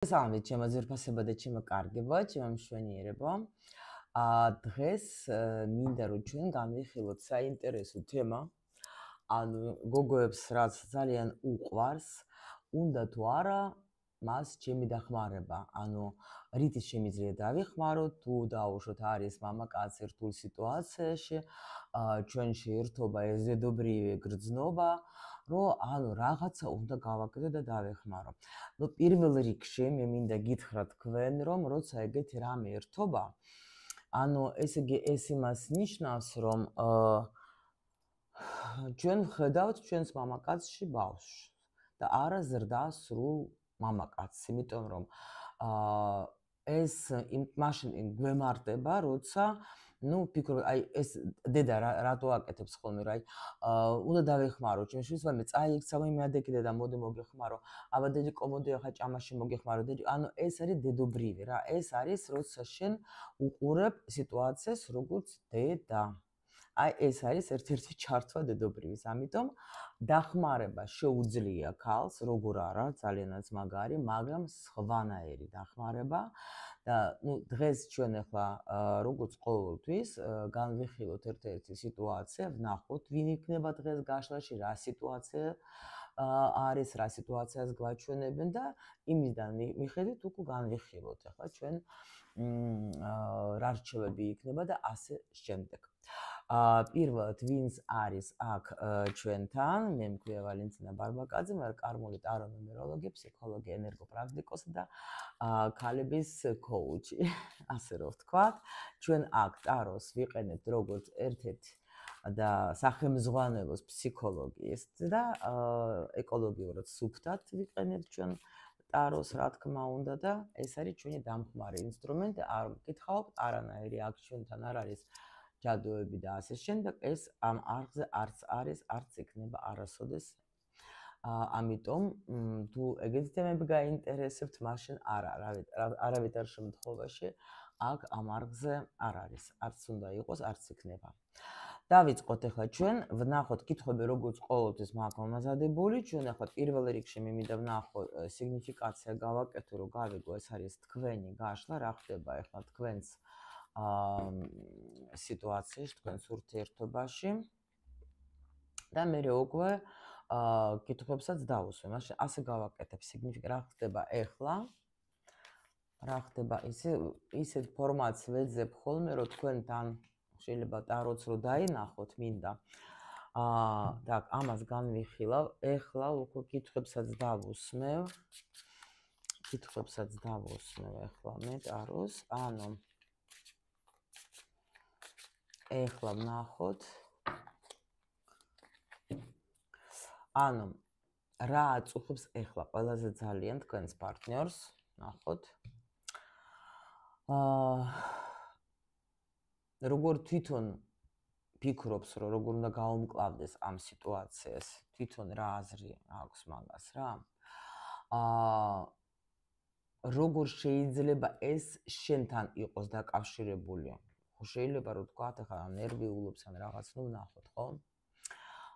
მოგესალმებით, ჩემო ძვირფასებო და ჩემო კარგებო, ჩემო მშვენიერებო. დღეს მინდა რომ ჩვენ განვიხილოთ საინტერესო თემა. ანუ გოგოებს რაც ძალიან უყვარს, უნდა თუ არა მას ჩემი დახმარება. ანუ რითი შემიძლია დავიხმაროთ, თუ დაუშვოთ არის მამაკაცი რთულ სიტუაციაში, ჩვენში ერთობა ეს ზედობრივი გრძნობა, რომ ანუ რაღაცა უნდა გავაკეთო და დავეხმარო. ნუ პირველ რიგში მე მინდა გითხრათ თქვენ, რომ როცა ეგეთი რამე ერთობა, ანუ ესე იგი ეს იმას ნიშნავს, რომ ჩვენ ხედავთ ჩვენს მამაკაცში ბავშვს და არა ზრდას სრულ მამაკაცს, იმიტომ რომ ეს მაშინ გვემართება, როცა ну, ფიქრობ, აი ეს დედა რატო აკეთებს ხოლმე, რა, უნდა დავეხმარო ჩემს შვილს, მაგრამ წაიქცა მე ადეკიდე და მოდი მოგეხმარო. აბა დედი კომოდი ახლა ჭამაში მოგეხმარო, დედი, ანუ ეს არის დედობრივი რა, ეს არის როცა შენ უყურებ სიტუაციას როგორც დედა. აი ეს არის ერთ-ერთი ჩართვა დედობრივის, ამიტომ დახმარება შეუძლია ქალს, როგორ არა, ძალიანაც მაგარი, მაგრამ სხვანაირი დახმარება და ну დღეს ჩვენ ახლა როგორც ყოველთვის განვიხილოთ ერთ-ერთი სიტუაცია, ვნახოთ ვინ იქნება დღეს გაშლაში, რა სიტუაცია არის, რა სიტუაციას გვაჩვენებენ და იმისგან მიხედვით უკვე განვიხილოთ ახლა ჩვენ რა რჩევები იქნება და ასე შემდეგ. პირველად ვინც არის აქ ჩვენთან, მე მქვია ვალენტინა ბარბაკაძე, მე კარმული ტარო ნუმეროლოგი, ფსიქოლოგი, ენერგოპრაქტიკოსი და ქალების კოუჩი, ასე რომ ვთქვათ. ჩვენ აქ ტაროს ვიყენებთ როგორც ერთ-ერთი და სახელმძღვანელოს ფსიქოლოგიის და ეკოლოგიურად სუფთად ვიყენებთ ჩვენ ტაროს, რა თქმა უნდა და ეს არის ჩვენი დამხმარე ინსტრუმენტი, არ მკითხავთ, არანაირი აქ ჩვენთან არ არის ჯადოები და ასე შემდეგ, ეს ამ არხზე არც არის, არც იქნება არასოდეს. ამიტომ თუ ეგეთი თემები გაინტერესებთ, მაშინ არავითარ შემთხვევაში აქ ამ არხზე არ არის, არც უნდა იყოს, არც იქნება. დავიწყოთ ახლა ჩვენ, ვნახოთ კითხვები როგორც ყოველთვის მაქვს მომზადებული, ჩვენ ახლა პირველ რიგში მე მინდა ვნახო სიგნიფიკაცია გავაკეთო, რომ გავიგო ეს არის თქვენი გაშლა, რა ხდება ახლა თქვენს სიტუაციაში, თქვენს ურთიერთობაში და მე უკვე კითხვებსაც დავუსვე. მაშინ ასე გავაკეთებ სიგნიფიკაცია, რა ხდება ახლა? რა ხდება ისეთ ფორმატს ვეძებ ხოლმე, რომ თქვენთან შეიძლება ტაროც რო დაინახოთ, მინდა. так, ამას განვიხილავ. ახლა უკვე კითხვებსაც დავუსმევ. ახლა მე ტაროს, ანუ ახლა ვნახოთ. ანუ რა აწუხებს ახლა ყველაზე ძალიან თქვენს პარტნიორს, ვნახოთ. როგორ თვითონ ფიქრობს, რომ როგორ უნდა გაუმკლავდეს ამ სიტუაციას, თვითონ რა აზრი აქვს მაგას რა. როგორ შეიძლება ეს შენთან იყოს დაკავშირებული? შეიძლება რომ თქვა, ახლა ნერვიულობს ან რაღაც, ნუ ვნახოთ, ხო?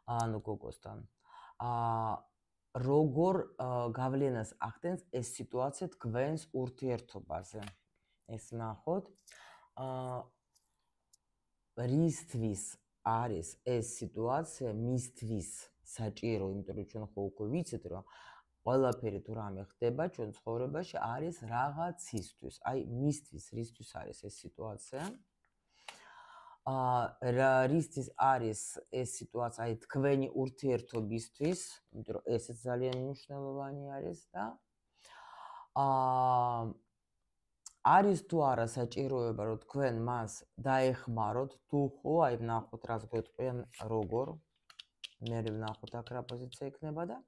ანუ გოგოსთან. როგორ გავლენას ახდენს ეს სიტუაცია თქვენს ურთიერთობაზე? ეს ვნახოთ. რისთვის არის ეს სიტუაცია მისთვის საჭირო, იმიტომ რომ ჩვენ ხო უკვე ვიცით, რომ ყველაფერი თუ რამე ხდება ჩვენ ცხოვრებაში არის რაღაცისთვის, აი მისთვის, რისთვის არის ეს სიტუაცია? რისთვის არის ეს სიტუაცია, აი თქვენი ურთიერთობისთვის, იმიტომ რომ ესეც ძალიან მნიშვნელოვანი არის და არის თუ არა საჭიროება, რომ თქვენ მას დაეხმაროთ, თუ ხო, აი ვნახოთ რას გვეტყვიან, როგორ. მე ვნახოთ აქ რა პოზიცია იქნება და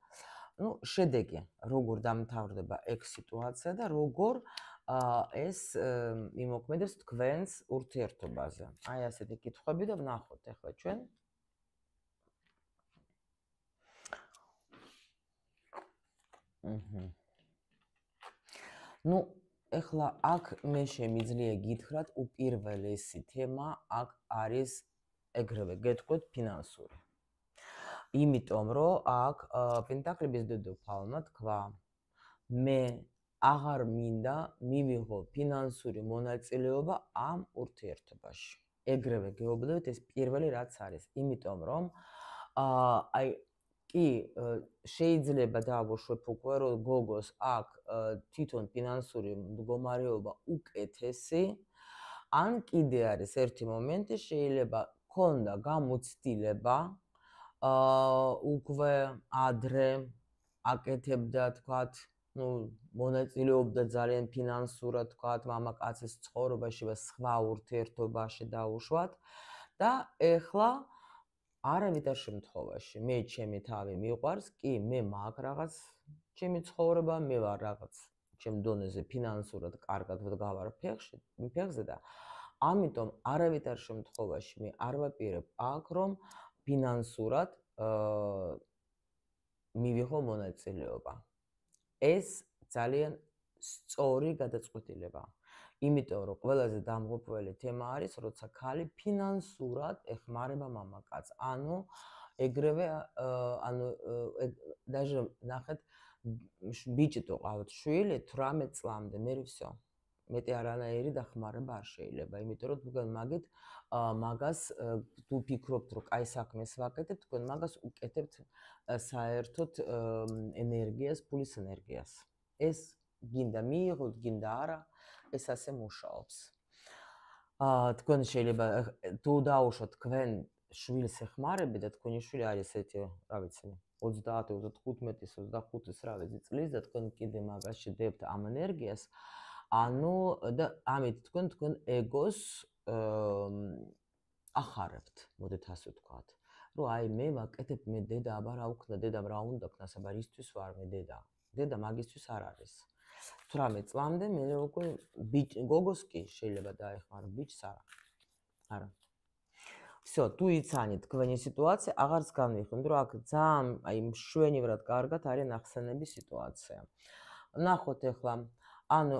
ну, შედეგი, როგორ დამთავრდება ეგ სიტუაცია და როგორ ეს იმოქმედებს თქვენს ურთიერთობაზე. აი ასეთი კითხვები და ვნახოთ ახლა ჩვენ. ну, ახლა აქ მე შემიძლია გითხრათ, უპირველესი თემა აქ არის ეგრევე გეტყვით ფინანსური. იმიტომ რომ აქ პენტაკლების დედოფალმა თქვა, მე აღარ მინდა მივიღო ფინანსური მონაწილეობა ამ ურთიერთობაში. ეგრევე გეუბნებით, ეს პირველი რაც არის, იმიტომ რომ აი კი შეიძლება დავუშვებ უკვე რომ გოგოს აქ თვითონ ფინანსური მდგომარეობა უკეთესი, ან კიდე არის ერთი მომენტი, შეიძლება ქონდა გამოცდილება უკვე ადრე აკეთებდა, თქვათ, მონაწილეობდა ძალიან ფინანსურად, თქვათ, მამაკაცის ცხოვრებაში და სხვა ურთიერთობაში დაუშვათ და ეხლა არავითარ შემთხვევაში მე ჩემი თავი მიყვარს, კი, მე მაგ რაღაც ჩემი ცხოვრება, მე ვარ რაღაც ჩემ დონეზე ფინანსურად კარგად ვდგავარ ფეხზე და ამიტომ არავითარ შემთხვევაში მე არ ვაპირებ აქ რომ ფინანსურად მივიღო მონაწილეობა. ეს ძალიან სწორი გადაწყვეტილებაა. იმიტომ რომ ყველაზე დამღუპველი თემა არის, როცა ქალი ფინანსურად ეხმარება მამაკაცს. ანუ ეგრევე даже ნახეთ ბიჭი თუ ყავთ შვილი 18 წლამდე, მე всё. მეტი არანაირი დახმარება არ შეიძლება, იმიტომ რომ თქვენ მაგით მაგას თუ ფიქრობთ რომ კაი საქმეს ვაკეთებთ, თქვენ მაგას უკეთებთ საერთოდ ენერგიას, ფულის ენერგიას. ეს გინდა მიიღოთ, გინდა არა, ეს ასე მუშაობს. თქვენ შეიძლება თუ დაუშვათ თქვენ შვილს ეხმარებით და თქვენი შვილი არის ესეთი, რა ვიცი, 30, 35, 25 რა ვიცი წლის და თქვენ კიდე მაგაში დებთ ამ ენერგიას, ანუ და ამით თქვენ ეგოს ახარებთ, მოდით ასე ვთქვათ. რომ აი მე ვაკეთებ, მე დედა, აბა რა უქნა დედამ რა უნდა ქნას, აბა ისთვის ვარ მე დედა. დედა მაგისთვის არ არის. 18 წლამდე მე უკვე გოგოს კი შეიძლება დაეხმარო, ბიჭს არა. არა. всё, თუ იცანით თქვენი სიტუაცია, აღარც განვიხილოთ, რომ აქ ძალიან აი მშვენივრად კარგად არის ნახსენების სიტუაცია. ნახოთ ახლა, ანუ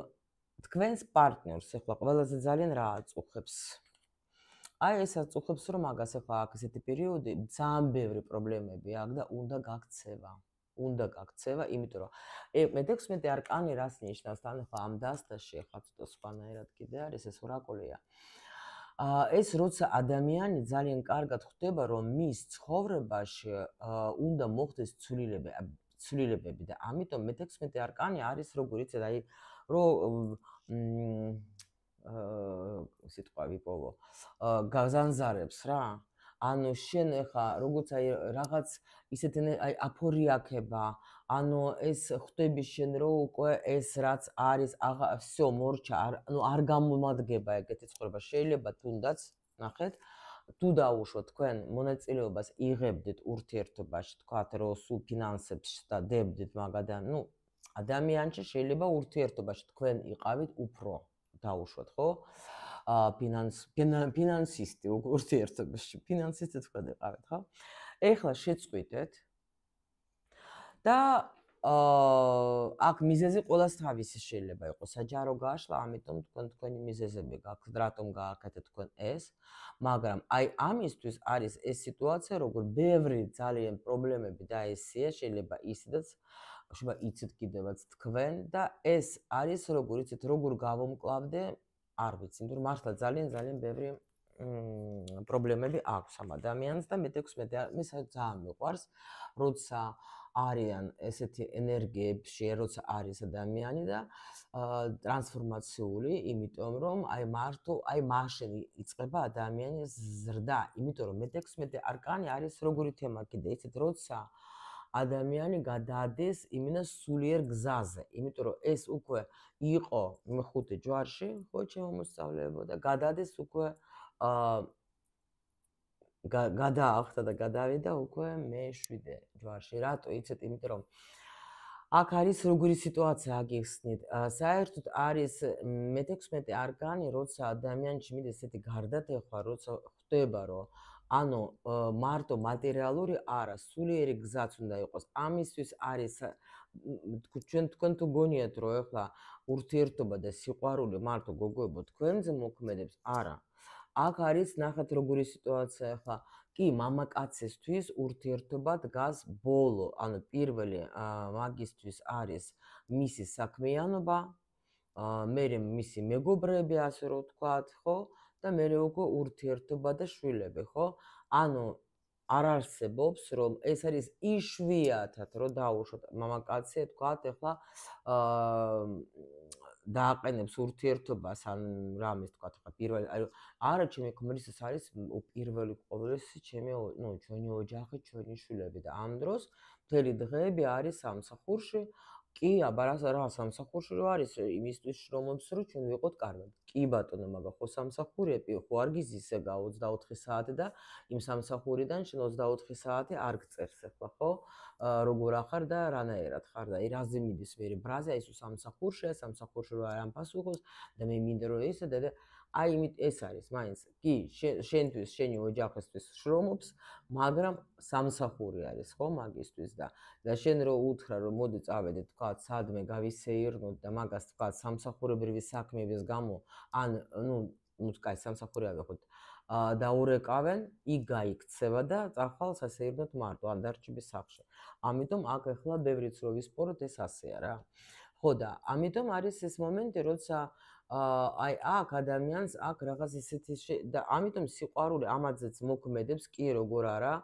თქვენს პარტნიორს ახლა ყველაზე ძალიან რა აწუხებს? აი ეს აწუხებს, რომ მაგას ახლა აქ ესეთი პერიოდი, ძალიან ბევრი პრობლემები აქვს და უნდა გაქცევა. უნდა გაქცევა, იმიტომ რომ მე-16 არკანი რას ნიშნავს? თან ახლა ამ დასტაში ახლა ცოტა სხვანაირად კიდე არის ეს ორაკულია. ეს როცა ადამიანი ძალიან კარგად ხვდება, რომ მის ცხოვრებაში უნდა მოხდეს ცვლილებები და ამიტომ მე-16 არკანი არის როგორ იცით, აი რომ სიტყვა ვიპოვო, გაზანზარებს რა. ანუ შენ ახლა როგორც აი რაღაც ისეთი აი აფორიაქება, ანუ ეს ხვდები შენ რომ უკვე ეს რაც არის, всё მორჩა, ანუ არ გამომადგება ეგეთი ცხოვრება. შეიძლება თუნდაც, ნახეთ, თუ დაუშვოთ თქვენ მონაწილეობას იღებდით ურთიერთობაში, თქვათ რომ სულ ფინანსებს და დებდით მაგადან, ადამიანში შეიძლება ურთიერთობაში თქვენ იყავით უფრო დაუშვოთ, ხო? ფინანსისტი ურთიერთობაში, ფინანსისტი თქვენ იყავით, ხო? ეხლა შეწყვიტეთ და აქ მიზეზი ყოველას თავისი შეიძლება იყოს, საჯარო გააშლა, ამიტომ თქვენი მიზეზები გაქვთ, რატომ გააკეთეთ თქვენ ეს, მაგრამ აი ამისთვის არის ეს სიტუაცია, როგორ ბევრი ძალიან პრობლემები დაესია, შეიძლება ისედაც შეიძლება იცით კიდევაც თქვენ და ეს არის როგორ იცით, როგორ გავომკლავდე, არ ვიცი, იმიტომ რომ მართლა ძალიან ბევრი პრობლემები აქვს ამ ადამიანს და მე-16 მე ძალიან მიყვარს, როცა არიან ესეთი ენერგიებში, როცა არის ადამიანი და ტრანსფორმაციული, იმიტომ რომ აი მარტო აი მაშინ იწყება ადამიანის ზრდა, იმიტომ რომ მე-16 არკანი არის როგორი თემა კიდე, იცით, როცა ადამიანი გადადის იმენა სულიერ გზაზე, იმიტომ რომ ეს უკვე იყო მე-5 ჯვარში, ხო, ჩემო მოსწავლეებო და გადადის უკვე გადაახტა და გადავიდა უკვე მე-7 ჯვარში. რატო იცით, იმიტომ რომ აქ არის როგორი სიტუაცია აგიხსნით. საერთოდ არის მე-16 არკანი, როცა ადამიანში მიდის ესეთი გარდატეხვა, როცა ხვდება, რომ ანუ მარტო მატერიალური არა, სულიერი გზაც უნდა იყოს. ამისთვის არის თქვენ თუ გონიათ, რომ ახლა ურთიერთობა და სიყვარული მარტო გოგოებო თქვენზე მოქმედებს, არა. აქ არის ნახეთ როგორი სიტუაცია ახლა. კი, მამაკაცისთვის ურთიერთობა დგას ბოლო, ანუ პირველი მაგისთვის არის მისი საქმიანობა, მერე მისი მეგობრები, ასე რომ ვთქვათ, ხო? და მერე უკვე ურთიერთობა და შვილები, ხო? ანუ არ არსებობს, რომ ეს არის იშვიათად, რომ დაუშვათ მამაკაცი, ვთქვათ, ახლა დააყენებს ურთიერთობას ან რამეს ვთქვათ, ახლა პირველი, არა, ჩემი ქმრის ეს არის პირველი ყოველესი ჩემი, ჩვენი ოჯახი, ჩვენი შვილები და ამ დროს მთელი დღეები არის სამსახურში. კი, აბა რა სამსახურში რო არის, იმისთვის შრომობს, რომ ჩვენ ვიყოთ კარგად. კი ბატონო, მაგრამ ხო სამსახურები, ხო არ გიზისება 24 საათი და იმ სამსახურიდან შენ 24 საათი არ გწერს ახლა, ხო? როგორ ახარ და რანაირად ხარ და რაზე მიდის მერე ბრაზე, აი ეს სამსახურშია, სამსახურში რო არ ამფასუხოს და მე მინდა რომ ესა და აი იმით ეს არის, მაინც კი, შენთვის, შენი ოჯახისთვის შრომობს, მაგრამ სამსახური არის, ხო, მაგისთვის და შენ რო უთხრა, რომ მოდი წავედით, თქვათ, სადმე გავისეირნოთ და მაგას თქვათ, სამსახურებრივი საქმეების გამო, ან კაი, სამსახური ავიღოთ, დაურეკავენ, იქ გაიქცევა და წახვალ სასეირნოთ მარტო, ან დარჩები სახლში. ამიტომ აქ ახლა ბევრიც რო ვისპოროთ, ეს ასეა რა. ხო და ამიტომ არის ეს მომენტი, როცა აი აქ ადამიანს აქ რაღაც ისეთი და ამიტომ სიყვარული ამაზეც მოქმედებს კი როგორ არა,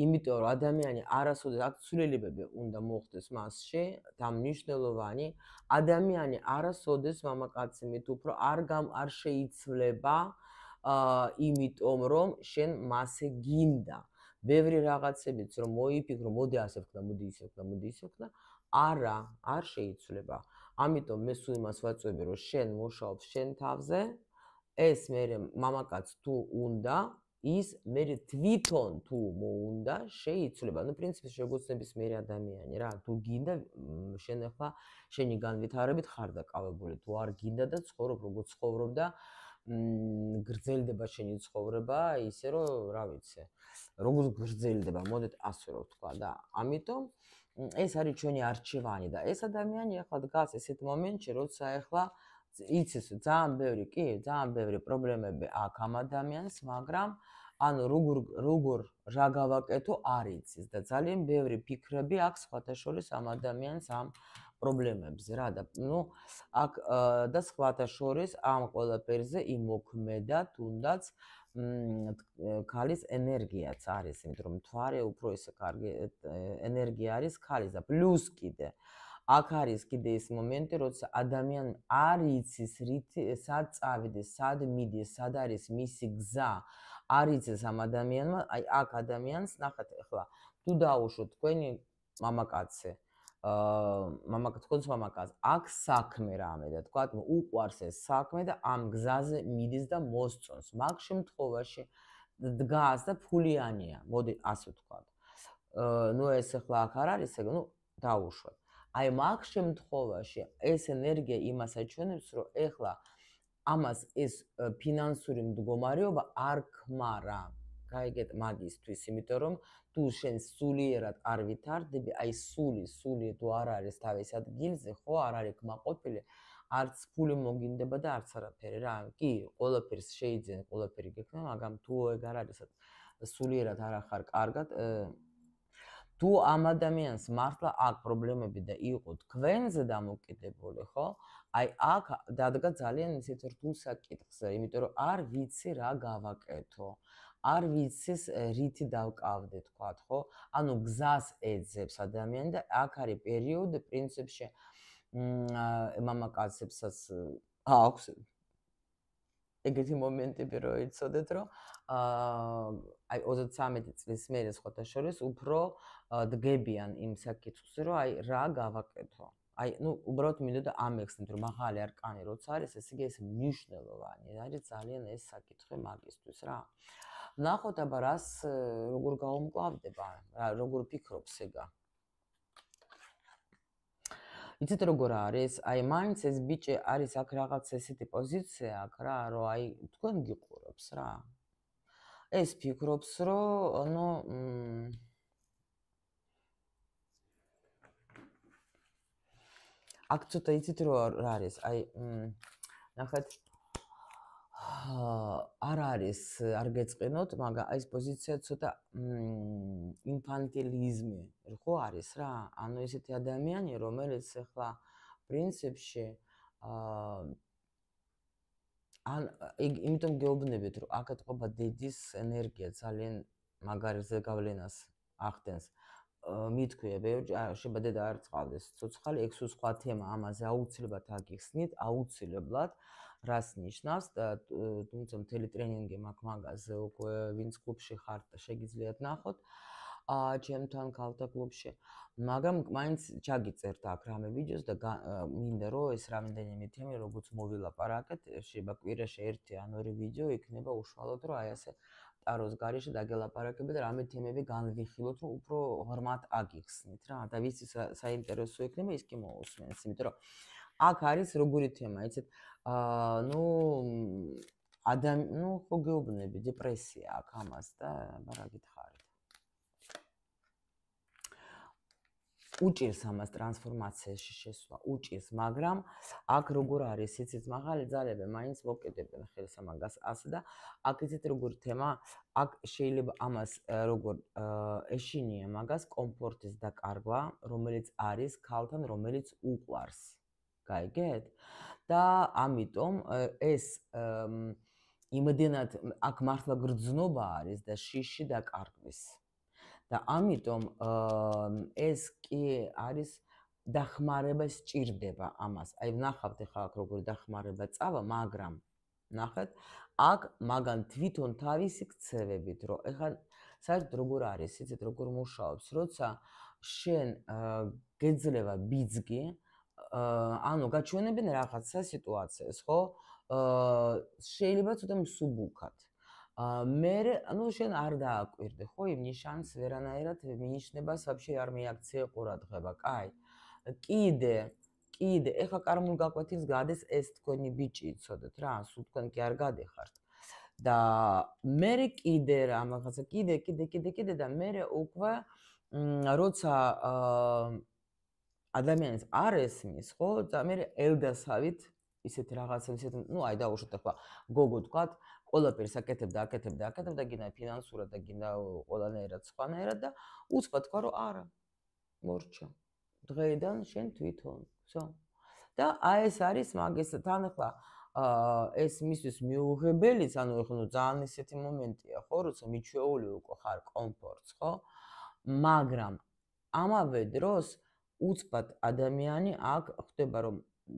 იმიტომ რომ ადამიანი არასოდეს აქ ცვლილებები უნდა მოხდეს მასში და მნიშვნელოვანი ადამიანი არასოდეს მამაკაცი მით უფრო არ შეიცვლება იმიტომ რომ შენ მასე გინდა ბევრი რაღაცებიც რომ მოიფიქრო, მოდი ასე ვქნა, მოდი ისე ვქნა, მოდი ისე ვქნა, არა, არ შეიცვლება. ამიტომ მე სულ იმას ვაწვევი, რომ შენ მუშაობ შენ თავზე, ეს მერე მამაკაც თუ უნდა, ის მერე თვითონ თუ მოუნდა, შეიცვლება. ნუ პრინციპში შეგუცნების მერე ადამიანი რა, თუ გინდა შენ ახლა შენი განვითარებით ხარ დაკავებული, თუ არ გინდა და ცხოვრობ როგორ ცხოვრობ და გრძელდება შენი ცხოვრება, ისე რომ რა ვიცი, როგორ გრძელდება, მოდით ასე რომ ვთქვა და ამიტომ ეს არის ჩვენი არჩევანი და ეს ადამიანი ახლა დგას ესეთ მომენტში, როცა ახლა იცის ძალიან ბევრი, კი, ძალიან ბევრი პრობლემები აქვს ამ ადამიანს, მაგრამ ანუ როგორ რა გავაკეთო არ იცის და ძალიან ბევრი ფიქრები აქვს სხვათა შორის ამ ადამიანს ამ პრობლემებზე რა და აქ და სხვათა შორის ამ ყველაფერზე იმოქმედა თუნდაც ქალის ენერგიაც არის, იმიტომ რომ მთვარე უფრო ისე კარგი ენერგია არის ქალის და პლუს კიდე აქ არის კიდე ის მომენტი, როცა ადამიანი არ იცის სად წავიდეს, სად მიდის, სად არის მისი გზა, არ იცის ამ ადამიანმა, აი აქ ადამიანს ნახეთ ახლა თუ დაუშვოთ თქვენი მამაკაცი თქვენს მამაკაცს აქ საქმე რამე და თქვათ უყვარს ეს საქმე და ამ გზაზე მიდის და მოსწონს მაგ შემთხვევაში დგას და ფულიანია, მოდი ასე ვთქვათ. ეს ახლა აქ არ არის ეგ, დაუშვათ. აი მაგ შემთხვევაში ეს ენერგია იმას აჩვენებს, რომ ეხლა ამას ეს ფინანსური მდგომარეობა არ ქმარა. გაიგეთ მაგისთვის, იმიტომ რომ თუ შენ სულიერად არ ვითარდები, აი სული თუ არ არის თავის ადგილზე, ხო, არ არის კმაყოფილი, არც ფული მოგინდება და არც არაფერი რა. კი, ყველაფერს შეიძლება ყველაფერი გექნება, მაგრამ თუ ეგ არ არის, სულიერად არ ახარ კარგად, თუ ამ ადამიანს მართლა აქვს პრობლემები და იყო თქვენზე დამოკიდებული, ხო? აი აქ დადგა ძალიან ისეთ რთულ საკითხზე, იმიტომ რომ არ ვიცი რა გავაკეთო. არ ვიცის რითი დავკავდე, თქვათ, ხო? ანუ გზას ეძებს ადამიანი და აქ არის პერიოდი პრინციპში მამაკაცებსაც აქვს ეგეთი მომენტები რო იცოდეთ, რომ აი 33 წლის მერე სხვათა შორის უფრო დგებიან იმ საკითხზე, რომ აი რა გავაკეთო. აი, უბრალოდ მინდოდა ამეხსნით, რომ მაღალი არკანი როცა არის, ესე იგი ეს მნიშვნელოვანი არის ძალიან ეს საკითხი მაგისთვის რა. ნახოთ აბა რას როგორ გაუმკლავდება, როგორ ფიქრობს ეგა. იცით როგორ არის? აი მაინც ეს ბიჭი არის აქ რაღაც ესეთი პოზიცია აქ რა, რომ აი თქვენ გიყურებს რა. ეს ფიქრობს, რომ აქ ცოტა იცით რა არის? აი ნახეთ არ არის, არ გეწყინოთ, მაგრამ ეს პოზიცია ცოტა ინფანტილიზმი ხო არის რა. ანუ ესეთი ადამიანი, რომელიც ახლა პრინციპში ან იმიტომ გეუბნებით, რომ აქ ეთყობა დედის ენერგია ძალიან მაგარი ზეგავლენას ახდენს. მithქვია ბევრი, შეიძლება დედა არ წყალდეს ცოცხალი, ეგ სულ სხვა თემა, ამაზე აუცილებლად აგიხსნით, აუცილებლად. რას ნიშნავს და თუმცა მთელი ტრენინგი მაქვს მაგაზე, უკვე ვინც კლუბში ხართ, შეგიძლიათ ნახოთ. ჩემთან ქალთა კლუბში. მაგრამ მაინც ჩაგიწერთ აქ რამე ვიდეოს და მინდა რომ ეს რამდენიმე თემი როგორც მოვილაპარაკეთ, შეიძლება კვირაში 1 ან 2 ვიდეო იქნება უშუალოდ რომ აი ასე ტაროს გარეშე დაგელაპარაკებით და რამე თემები განვიხილოთ, რომ უფრო ღრმად აგიხსნით რა და ვიცი საინტერესო იქნება ის კი მოусმენს, იმიტომ რომ აქ არის როგორი თემა, იცით, ნუ ხო გეუბნები, დეპრესია აქ ამას და რა გითხარით. უჭირს ამას ტრანსფორმაციაში შესვლა, უჭირს, მაგრამ აქ როგორ არის, იცით, მაღალი ძალები მაინც მოკიდებენ ხელს ამას ასე და აქ იცით როგორ თემა, აქ შეიძლება ამას როგორ ეშინია მაგას კომფორტის დაკარგვა, რომელიც არის ქალთან, რომელიც უყვარს. გაიგეთ? და ამიტომ ეს იმდენად აქ მართლა გრძნობა არის და შიში დაკარგვის. და ამიტომ ეს კი არის დახმარება სჭირდება ამას. აი ვნახავთ ახლა აქ როგორი დახმარება წავა, მაგრამ ნახეთ, აქ მაგან თვითონ თავისი ქცევებით, რომ ახლა საერთოდ როგორ არის, იცით, როგორ მუშაობს, როცა შენ გეძლევა ბიძგი, ანუ გაჩვენებენ რაღაცა სიტუაციას, ხო? შეიძლება ცოტა მსუბუქად. მე ანუ შენ არ დააკვირდე, ხო, იმ ნიშანს ვერანაირად მინიშნებას вообще არ მიაქცია ყურადღება, კაი. კიდე, ეხლა კარმულ გაკვეთილს გადის ეს თქვენი ბიჭი, იცოდეთ რა, სულ თქვენ კი არ გადიხართ. და მე კიდე რაღაცა კიდე და მე უკვე როცა ადამიანს არ ესმის, ხო, და მე ელდასავით ისეთ რაღაცა, ნუ აი დავუშვათ ახლა გოგო თქვათ, ყველაფერს აკეთებდა და გინდა ფინანსურად და გინდა ყველანაირად სხვანაირად და უცბად თქვა რომ არა. მორჩა. დღეიდან შენ თვითონ, всё. და აი ეს არის მაგის თან ახლა ეს მისთვის მიუღებელიც, ანუ ახლა ნუ ძალიან ისეთი მომენტია, ხო, როცა მიჩვეული უკვე ხარ კომფორტს, ხო? მაგრამ ამავე დროს უცბად ადამიანი აქ ხდება რომ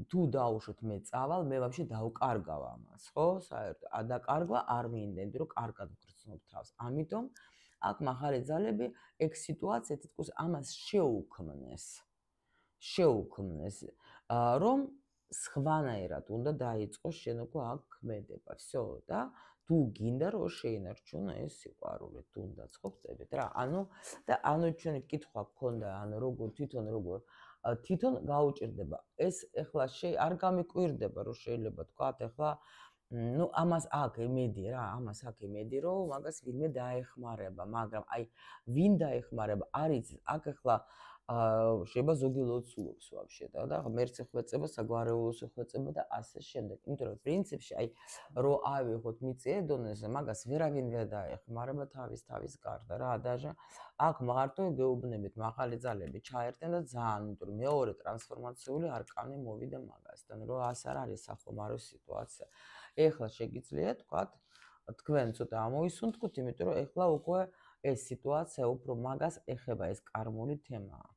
თუ დაუშვით მე წავალ, მე вообще დავკარგავ ამას, ხო? საერთოდ ადაკარგვა არ მინდენდი რომ კარგად ვგრძნობ თავს. ამიტომ აქ მაღალი ძალები ეგ სიტუაცია თითქოს ამას შეუქმნეს, რომ სხვანაირად უნდა დაიწყოს შენ უკვე აქ ქმედება, всё და თუ გინდა რომ შეინარჩუნო ეს სიყვარული, თუნდაც ხო ხდებით რა. ანუ ჩვენი კითხვა გქონდა, ანუ როგორ თვითონ გაუჭირდება. ეს ეხლა არ გამიკვირდება რომ შეიძლება თქვათ ეხლა ნუ ამას აქ იმედი რა, რომ მაგას ვინმე დაეხმარება, მაგრამ აი ვინ დაეხმარება, არის აქ ეხლა შეიძლება ზოგი ლოცულობს вообще და ღმერთს ეხვეწება, საგვარეულოს ეხვეწება და ასე შემდეგ. იმიტომ რომ პრინციპში აი რო ავიღოთ მიწიერ დონეზე, მაგას ვერავინ ვერ დაეხმარება თავის გარდა რა. და აქ მარტო გეუბნებით მაღალი ძალები ჩაერთენ და ძალიან, იმიტომ რომ მეორე ტრანსფორმაციული არკანი მოვიდა მაგასთან, რომ ასე არ არის სახომარო სიტუაცია. ეხლა შეგიძლიათ თქვათ, თქვენ ცოტა ამოისუნთქოთ, იმიტომ რომ ეხლა უკვე ეს სიტუაცია უფრო მაგას ეხება, ეს კარმული თემაა.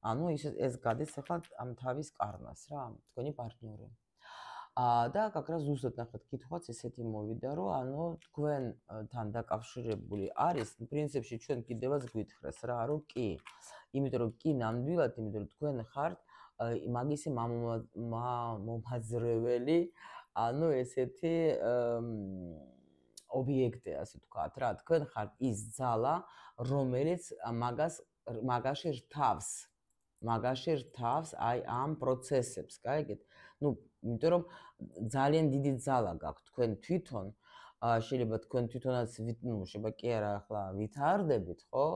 ანუ ეს გადის ახლა ამ თავის კარნას რა, თქვენი პარტნიორი. და გაკრა ზუსტად ნახეთ, კითხვაც ესეთი მოვიდა, რომ ანუ თქვენთან დაკავშირებული არის, პრინციპში ჩვენ კიდევაც გვითხრეს რა, რომ კი. იმიტომ რომ კი ნამდვილად, იმიტომ რომ თქვენ ხართ მაგისი მომაძრეველი, ანუ ესეთი ობიექტი, ასე ვთქვათ რა, თქვენ ხართ ის ძალა, რომელიც მაგაში რთავს აი ამ პროცესებს, გაიგეთ? ნუ, იმიტომ რომ ძალიან დიდი ძალა გაქვთ თქვენ თვითონ, შეიძლება თქვენ თვითონაც შეიძლება კი არა ახლა ვითარდებით, ხო?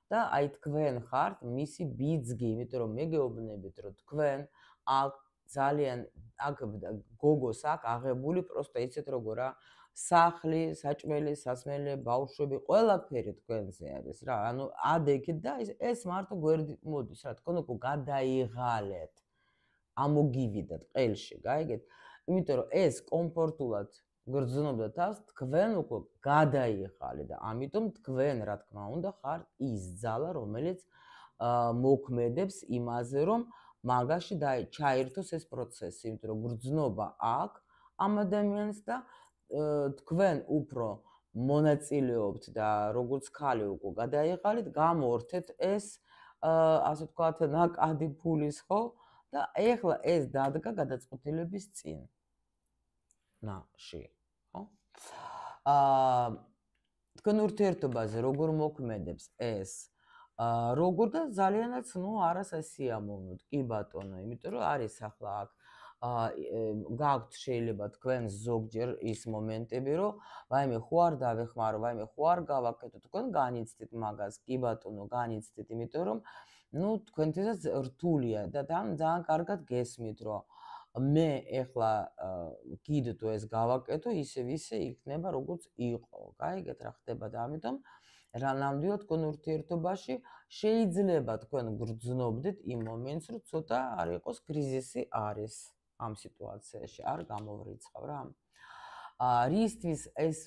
და აი თქვენ ხართ მისი ბიძგი, იმიტომ რომ მე გეუბნებით, რომ თქვენ აქ ძალიან აქ გოგოს აქ აღებული პროსტა იცით როგორ რა სახლი, საჭმელი, სასმელი, ბავშვები, ყველაფერი თქვენზე არის რა. ანუ ადექით და ეს მარტო გვერდით მოდის რა. თქვენ უკვე გადაიღალეთ. ამოგივიდათ ყელში, გაიგეთ? იმიტომ რომ ეს კომფორტულად გრძნობდა თავს, თქვენ უკვე გადაიღალეთ და ამიტომ თქვენ რა თქმა უნდა ხართ ის ძალა, რომელიც მოქმედებს იმაზე, რომ მაგაში ჩაერთოს ეს პროცესი, იმიტომ რომ გრძნობა აქვს ამ ადამიანს და თქვენ უფრო მონაწილეობთ და როგორც ხალი უკვე გადაიღალით, გამორთეთ ეს ასე ვთქვათ, ნაკადი ფულის, ხო? და ეხლა ეს დადგა გადაწყვეტილების წინ. ნაში, ხო? თქვენ ურთიერთობაზე როგორ მოქმედებს ეს? როგორ და ძალიანაც, არასასიამოვნოდ, კი ბატონო, იმიტომ რომ არის ახლა აქ გაქვთ შეიძლება თქვენ ზოგჯერ ის მომენტები, რომ ვაიმე ხო არ დავეხმარო, ვაიმე ხო არ გავაკეთო, თქვენ განიცდით მაგას, კი ბატონო, განიცდით, იმიტომ რომ თქვენთვისაც რთულია და ძალიან კარგად გესმით, რომ მე ეხლა გიდდო ეს გავაკეთო, ისე იქნება როგორც იყო. გაიგეთ რა ხდება და ამიტომ რა ნამდვილად თქვენ ურთიერთობაში შეიძლება თქვენ გრძნობდეთ იმ მომენტს, რომ ცოტა არ იყოს კრიზისი არის ამ სიტუაციაში, არ გამოვრიცხავ რა. რისთვის ეს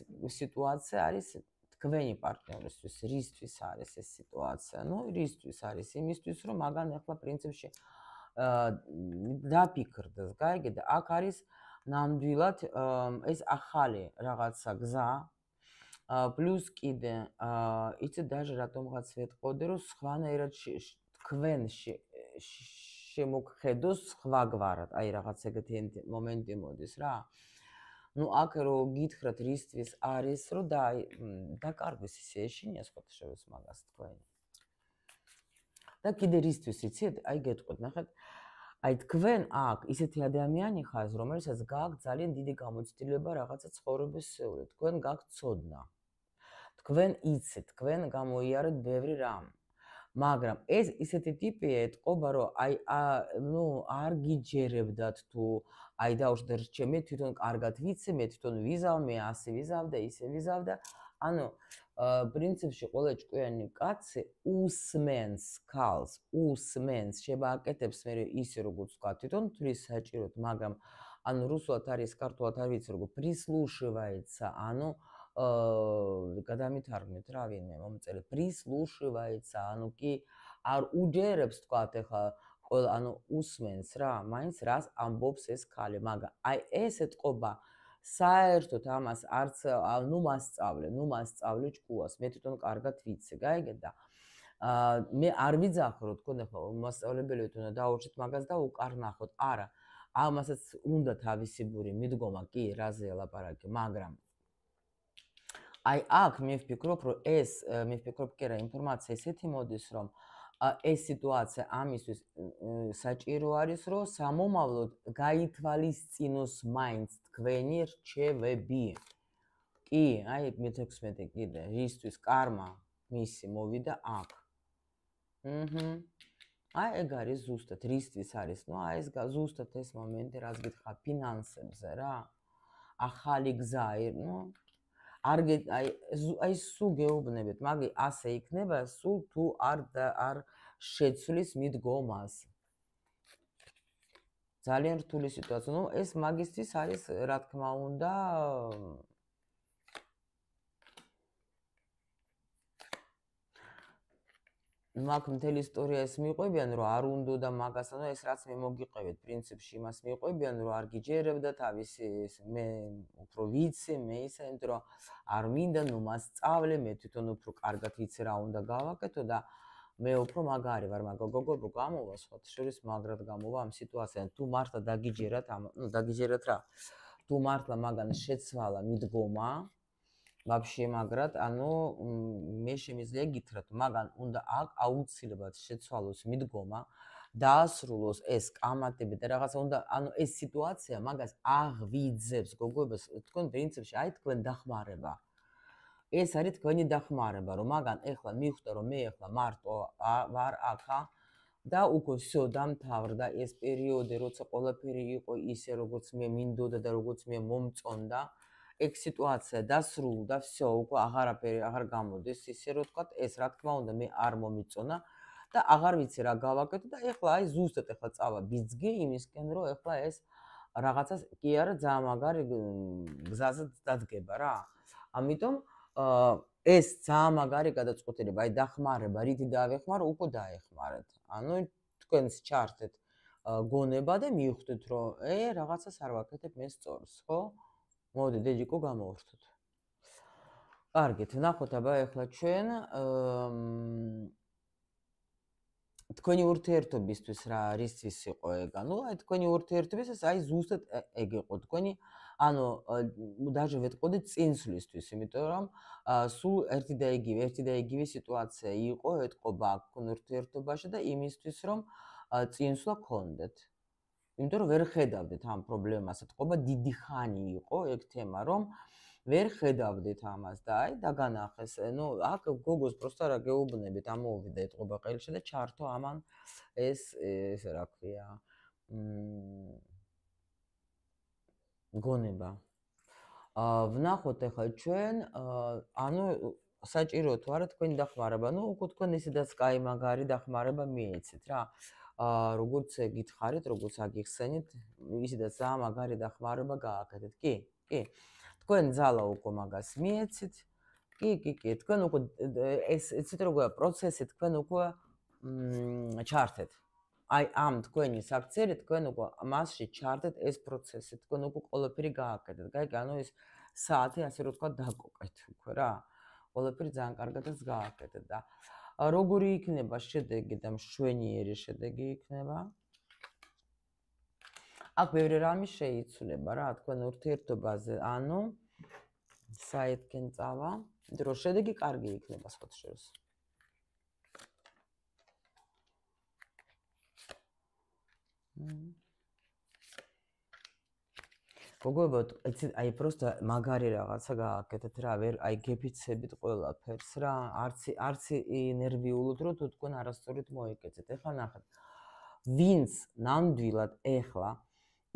სიტუაცია არის თქვენი პარტნიორისთვის, რისთვის არის ეს სიტუაცია? რისთვის არის? იმისთვის, რომ მაგან ახლა პრინციპში დაფიქრდეს, გაიგეთ? აქ არის ნამდვილად ეს ახალი რაღაცა გზა. პლუს კიდე, იცით даже რატომღაც ვეთყოდი, რომ სხვანაირად თქვენ შემოგხედოს სხვაგვარად, აი რაღაც ეგეთი მომენტი მოდის რა. აქ რომ გითხრათ რისთვის არის, რომ დაკარგვის ისე ეშინიას ფოტოშოპს მაგას თქვენი. და კიდე რისთვის იცით? აი გეტყვით, ნახეთ. აი თქვენ აქ ისეთი ადამიანი ხართ, რომელსაც გააქვთ ძალიან დიდი გამოცდილება რაღაცა ცხოვრებისეული, თქვენ გაქვთ ცოდნა. თქვენ იცით, თქვენ გამოიარეთ ბევრი რამ. მაგრამ ეს ისეთი ტიპია ეთყობა, რომ არ გიჯერებდათ თუ აი დაუშვათ რჩე, მე თვითონ კარგად ვიცი, მე თვითონ ვიზავ, მე ასე ვიზავ და ისე ვიზავ და ანუ პრინციპში ყველა ჭკვიანი კაცი უსმენს ქალს, უსმენს, შეაკეთებს მე ისე როგორც ვთქვა, თვითონ თვლის საჭიროდ, მაგრამ ანუ რუსულად არის, ქართულად არ ვიცი როგორ პრისლუშევაიცა, ანუ გადამითარგმნით რა ვინმე მომწელი პრისლუშევაიცა, ანუ კი არ უჯერებს თქვათ ახლა ყველა ანუ უსმენს რა, მაინც რას ამბობს ეს ქალი, მაგრამ აი ეს ეთყობა საერთოდ ამას არც მასწავლე ჭკუას, მე თვითონ კარგად ვიცი, გაიგეთ და მე არ ვიძახო თქვენ ახლა მასწავლებელით უნდა დაურჩეთ მაგას და უკარნახოთ, არა, ამასაც უნდა თავისებური მიდგომა, კი, რაზეა ლაპარაკი, მაგრამ აი აქ მე ვფიქრობ, რომ კი რა ინფორმაცია ესეთი მოდის, რომ ეს სიტუაცია ამისთვის საჭირო არის, რომ სამომავლოდ გაითვალისწინოს მაინც თქვენი რჩევები. კი, აი მე-16 კიდე, რისთვის კარმა მისი მოვიდა აქ. აი ეგ არის ზუსტად, რისთვის არის, აი ეს ზუსტად ეს მომენტი, რაც გითხრა ფინანსებზე რა. ახალი გზა, აი სულ გეუბნებით, მაგი ასე იქნება, სულ თუ არ შეცვლის მიდგომას. ძალიან რთული სიტუაცია. ეს მაგისთვის არის, რა თქმა უნდა, მაგ მთელი ისტორია ეს მიყვებიან, რომ არ უნდა და მაგას, ეს რაც მე მოგიყევეთ, პრინციპში იმას მიყვებიან, რომ არ გიჯერებდა თავისი მე უფრო ვიცი, მე ისა, იმიტომ რომ არ მინდა, მასწავლე, მე თვითონ უფრო კარგად ვიცი რა უნდა გავაკეთო და მე უფრო მაგარი ვარ, მაგრამ გოგო გამოვა სხვათა შორის მაგრად გამოვა ამ სიტუაციიდან. თუ მართლა დაგიჯერათ რა. თუ მართლა მაგან შეცვალა მიდგომა ვაფშე მაგრად, მე შემიძლია გითხრათ, მაგან უნდა აუცილებლად შეცვალოს მიდგომა, დაასრულოს ეს კამათები და რაღაცა უნდა, ეს სიტუაცია მაგას აღვიძებს გოგოებას, თქვენ პრინციპში, აი თქვენ დახმარება. ეს არის თქვენი დახმარება, რომ მაგან ეხლა მიხვდა, რომ მე ეხლა მარტო ვარ აქა, და უკვე всё დამთავრდა ეს პერიოდი, როცა ყველაფერი იყო ისე, როგორც მე მინდოდა და როგორც მე მომწონდა. ეგ სიტუაცია დასრულდა, всё, უკვე აღარაფერი აღარ გამოდის ისე რომ ვთქვათ, ეს რა თქმა უნდა მე არ მომიწონა და აღარ ვიცი რა გავაკეთო და ეხლა აი ზუსტად ეხლა წავა ბიძგი იმისკენ, რომ ეხლა ეს რაღაცას კი არა ძალიან მაგარი გზაზე დადგება რა. ამიტომ ეს ძალიან მაგარი გადაწყვეტილება, აი დახმარება, რითი დაвихმარო, უკვე დაეხმარეთ. ანუ თქვენს ჩართეთ გონება და მივხვდეთ, რომ რაღაცას არ ვაკეთებ მე სწორს, ხო? მოდი დეჯიკო გამოვართოთ. კარგით, ნახოთ აბა ეხლა ჩვენ თქვენი ურთიერთობისთვის რა რისთვის იყო ეგ? ანუ აი თქვენი ურთიერთობისთვის აი ზუსტად ეგ იყო თქვენი ანუ даже ვეთყოდი წინსვლისთვის, იმიტომ რომ სულ ერთი და იგივე სიტუაცია იყო ეთყობა აქ ურთიერთობაში და იმისთვის რომ წინსვლა გქონდეთ. იმიტომ რომ ვერ ხედავდით ამ პრობლემას, ეთყობა დიდი ხანი იყო ეგ თემა, რომ ვერ ხედავდით ამას და აი დაგანახეს. ნუ აქ გოგოს პროსტა რა გეუბნებით, ამოვიდა ეთყობა ყელში და ჩართო ამან ეს რა ქვია გონება. ვნახოთ ახლა ჩვენ, ანუ საჭირო თუ არა თქვენი დახმარება, ნუ უკვე თქვენ ისედაც კაი მაგარი დახმარება მიეცეთ რა. როგორც გითხარით, როგორც აგიხსენით, ისედაც ძალიან მაგარი დახმარება გააკეთეთ. კი. თქვენ ძალა უკვე მაგას მიეცით. კი, თქვენ უკვე ეს იცით როგორია პროცესი, თქვენ უკვე ჩართეთ. აი ამ თქვენი საქციელი თქვენ უკვე მასში ჩართეთ ეს პროცესი, თქვენ უკვე ყველაფერი გააკეთეთ. გაიგე, ანუ ეს საათი ასე რომ თქვა დაკოკეთ უკვე რა. ყველაფერი ძალიან კარგადაც გააკეთეთ და როგორი იქნება შედეგი და მშვენიერი შედეგი იქნება? აქ ბევრი რამე შეიცვლება რა, თქვენ ურთიერთობაზე, ანუ საერთკენ წავა, დრო შედეგი კარგი იქნება სხვათაშორის. გოგოებო, აი просто მაგარი რაღაცა გააკეთეთ რა, ვერ აი გეფიცებით ყველაფერს რა, არც ნერვიულობთ, რომ თუ თქვენ არასწორით მოიკეცეთ. ეხლა ნახეთ. ვინც ნამდვილად ეხლა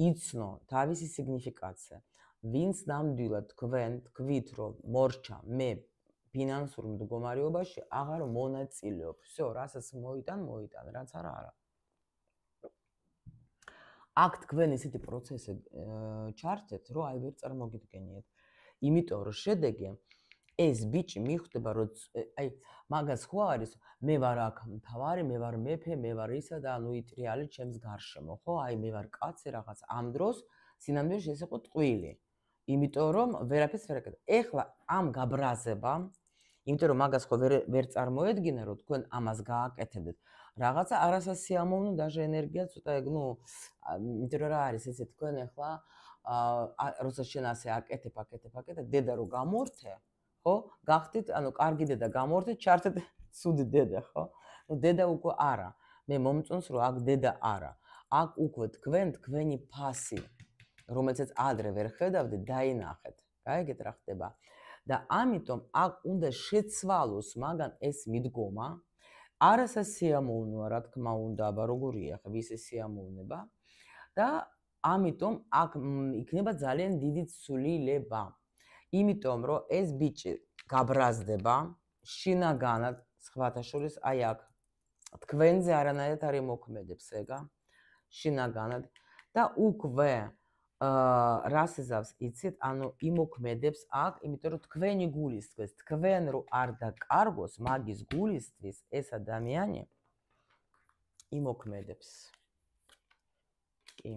იცნო თავისი სიგნიფიკაცია, ვინც ნამდვილად თქვით, რომ მორჩა მე ფინანსურ მდგომარეობაში აღარ მონაწილეობ. всё, რასაც მოიტან, რაც არა. აქ თქვენ ისეთი პროცესი ჩართეთ, რომ აი ვერ წარმოგიდგენიათ. იმიტომ რომ შედეგი ეს ბიჭი მიხვდება, რომ აი მაგას ხო არის, მე ვარ აქ მთავარი, მე ვარ მეფე, მე ვარ ისა და ანუ იტრიალი ჩემს გარშემო, ხო? აი მე ვარ კაცი რაღაც. ამ დროს სინამდვილეში ეს იყო ტყვილი. იმიტომ რომ ვერაფერს ვერ აკეთებ. ეხლა ამ გაბრაზებამ, იმიტომ რომ მაგას ხო ვერ წარმოედგინა, რომ თქვენ ამას გააკეთებდეთ. რაღაცა არასასიამოვნო даже ენერგია ცოტა ეგ ნუ იმიტომ რომ რა არის ესე თქვენ ახლა როცა შენ ასე აკეთებ დედა რო გამორთე ხო გახდით ანუ კარგი დედა გამორთე ჩართეთ ცუდი დედა ხო ნუ დედა უკვე არა მე მომწონს რომ აქ დედა არა აქ უკვე თქვენი ფასი რომელსაც ადრე ვერ ხედავდით დაინახეთ გაიგეთ რა ხდება და ამიტომ აქ უნდა შეცვალოს მაგან ეს მიდგომა არასასიამოვნოა რა თქმა უნდა, აბა როგორია ხა ვის ეს სიამოვნება და ამიტომ აქ იქნება ძალიან დიდი ცვლილება. იმიტომ რომ ეს ბიჭი გაბრაზდება შინაგანად სხვათა შორის აი აქ თქვენზე არანაირად არ იმოქმედებს ეგა შინაგანად და უკვე რას ეზავს იცით, ანუ იმოქმედებს აქ, იმიტომ რომ თქვენი გულისთვის, თქვენ რო არ დაკარგოს მაგის გულისთვის ეს ადამიანი იმოქმედებს. კი.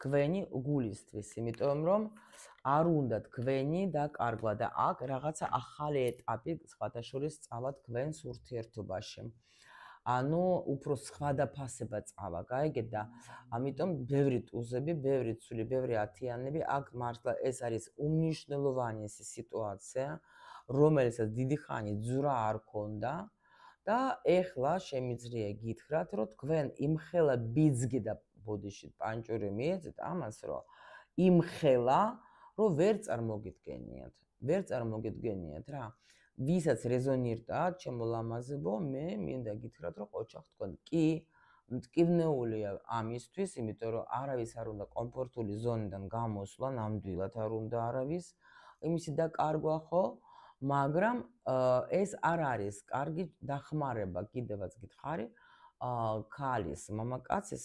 თქვენი გულისთვის, იმიტომ რომ არ უნდა თქვენი დაკარგვა და აქ რაღაცა ახალი ეტაპი სხვათა შორის წავა თქვენს ურთიერთობაში. ანუ უფრო სხვადასხვა წავა, გაიგეთ და ამიტომ ბევრი ტუზები, ბევრი ცვილი, ბევრი ათიანები აქ მართლა ეს არის უმნიშვნელოვანესი სიტუაცია, რომელსაც დიდი ხანი ძვრა არ ქონდა და ეხლა შემიძლია გითხრათ, რომ თქვენ იმხელა ბიძგი და ბოდიში პანჭური მიეცეთ ამას, რომ იმხელა, რომ ვერ წარმოგიდგენიათ რა. ვისაც რეზონირდა ჩემო ლამაზებო, მე მინდა გითხრათ, რომ ოჩახ თქვენ კი მტკივნეულია ამისთვის, იმიტომ რომ არავის არ უნდა კომფორტული ზონიდან გამოსვლა, ნამდვილად არ უნდა არავის იმისი დაკარგვა ხო, მაგრამ ეს არ არის კარგი დახმარება, კიდევაც გითხარი, ქალის, მამაკაცის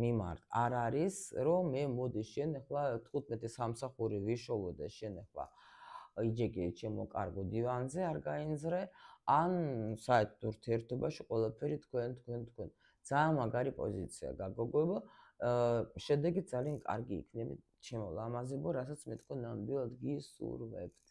მიმართ არ არის, რომ მე მოდი შენ ახლა 15 სამსახური ვიშოვო და შენ ახლა იჯეკე ჩემო კარგო დივანზე, არ გაინძრე, ან საერთოდ ურთიერთობაში ყველაფერი თქვენ. ძალიან მაგარი პოზიცია გაგოგებო, შედეგი ძალიან კარგი იქნება ჩემო ლამაზებო, რასაც მე თქვენ ნამდვილად გისურვებთ.